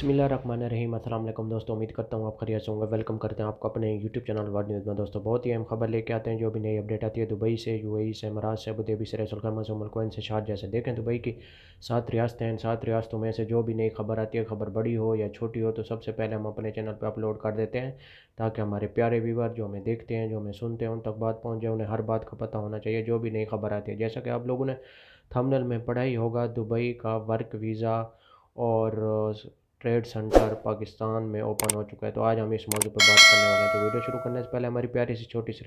बिस्मिल्लाहिर्रहमानिर्रहीम। अस्सलाम वालेकुम दोस्तों, उम्मीद करता हूँ आप खैरियत से होंगे। वेलकम करते हैं आपको अपने यूट्यूब चैनल वर्ल्ड न्यूज़ में। दोस्तों बहुत ही अहम खबर लेके आते हैं। जो भी नई अपडेट आती है दुबई से, यूएई से, इमारात से, अबू धाबी से, रसूल खैमा से, उम्मुल कुवैन से, शारजाह से। देखें दुबई की 7 रियासतें हैं। 7 रियासतों में से जो भी नई खबर आती है, खबर बड़ी हो या छोटी हो, तो सबसे पहले हम अपने चैनल पर अपलोड कर देते हैं, ताकि हमारे प्यारे व्यूवर जो हमें देखते हैं, जो हमें सुनते हैं, उन तक बात पहुँच जाए। उन्हें हर बात का पता होना चाहिए जो भी नई खबर आती है। जैसा कि आप लोगों ने थंबनेल में पढ़ा ही होगा, दुबई का वर्क वीज़ा और ट्रेड सेंटर पाकिस्तान में ओपन हो चुका है। तो आज हम इस मौजू पर बात करने वाले हैं। तो वीडियो शुरू करने से पहले हमारी प्यारी सी छोटी सी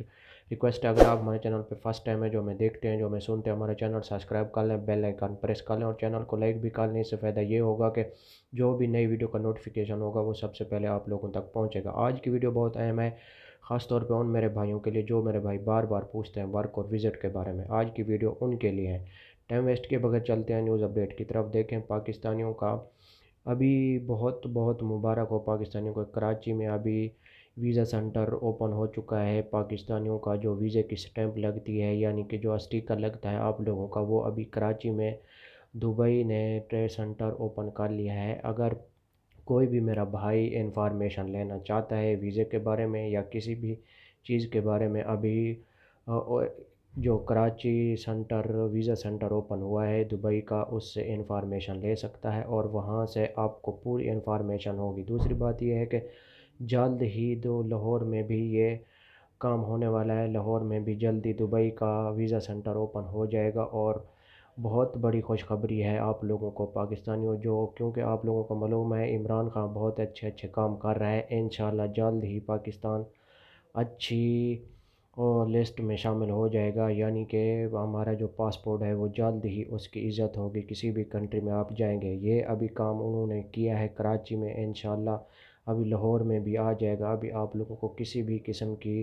रिक्वेस्ट है, अगर आप हमारे चैनल पे फर्स्ट टाइम है, जो हमें देखते हैं, जो हमें सुनते हैं, हमारे चैनल सब्सक्राइब कर लें, बेल आइकन प्रेस कर लें और चैनल को लाइक भी कर लें। इससे फ़ायदा ये होगा कि जो भी नई वीडियो का नोटिफिकेशन होगा वो सबसे पहले आप लोगों तक पहुँचेगा। आज की वीडियो बहुत अहम है, ख़ास तौर पे उन मेरे भाइयों के लिए जो मेरे भाई बार बार पूछते हैं वर्क और विज़िट के बारे में। आज की वीडियो उनके लिए है। टाइम वेस्ट के बगैर चलते हैं न्यूज़ अपडेट की तरफ। देखें पाकिस्तानियों का अभी बहुत बहुत मुबारक हो पाकिस्तानियों को। कराची में अभी वीज़ा सेंटर ओपन हो चुका है। पाकिस्तानियों का जो वीज़े की स्टैंप लगती है, यानी कि जो स्टिकर लगता है आप लोगों का, वो अभी कराची में दुबई ने ट्रेड सेंटर ओपन कर लिया है। अगर कोई भी मेरा भाई इंफॉर्मेशन लेना चाहता है वीज़े के बारे में या किसी भी चीज़ के बारे में, अभी जो Karachi centre visa centre open हुआ है दुबई का, उससे इंफॉर्मेशन ले सकता है और वहाँ से आपको पूरी इंफॉर्मेशन होगी। दूसरी बात यह है कि जल्द ही लाहौर में भी ये काम होने वाला है। लाहौर में भी जल्दी दुबई का वीज़ा सेंटर ओपन हो जाएगा और बहुत बड़ी खुशखबरी है आप लोगों को पाकिस्तानियों, जो क्योंकि आप लोगों को मालूम है इमरान खान बहुत अच्छे अच्छे काम कर रहा है। इंशाल्लाह जल्द ही पाकिस्तान अच्छी और लिस्ट में शामिल हो जाएगा, यानी कि हमारा जो पासपोर्ट है वो जल्द ही उसकी इज़्ज़त होगी। किसी भी कंट्री में आप जाएंगे, ये अभी काम उन्होंने किया है कराची में, इंशाल्लाह अभी लाहौर में भी आ जाएगा। अभी आप लोगों को किसी भी किस्म की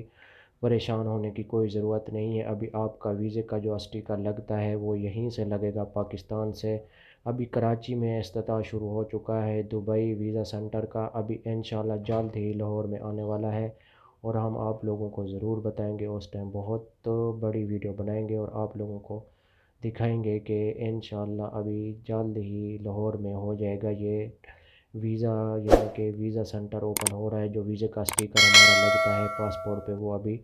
परेशान होने की कोई ज़रूरत नहीं है। अभी आपका वीज़े का जो स्टिकर लगता है वो यहीं से लगेगा, पाकिस्तान से। अभी कराची में इफ्तिताह शुरू हो चुका है दुबई वीज़ा सेंटर का। अभी इंशाल्लाह जल्द ही लाहौर में आने वाला है और हम आप लोगों को ज़रूर बताएंगे। उस टाइम बहुत बड़ी वीडियो बनाएंगे और आप लोगों को दिखाएंगे कि इंशाल्लाह अभी जल्द ही लाहौर में हो जाएगा ये वीज़ा, यानी कि वीज़ा सेंटर ओपन हो रहा है। जो वीज़े का स्टिकर हमारा लगता है पासपोर्ट पे, वो अभी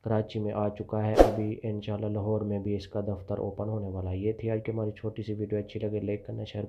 कराची में आ चुका है। अभी इंशाल्लाह लाहौर में भी इसका दफ्तर ओपन होने वाला है। ये थी आज की हमारी छोटी सी वीडियो। अच्छी लगे लाइक करना, शेयर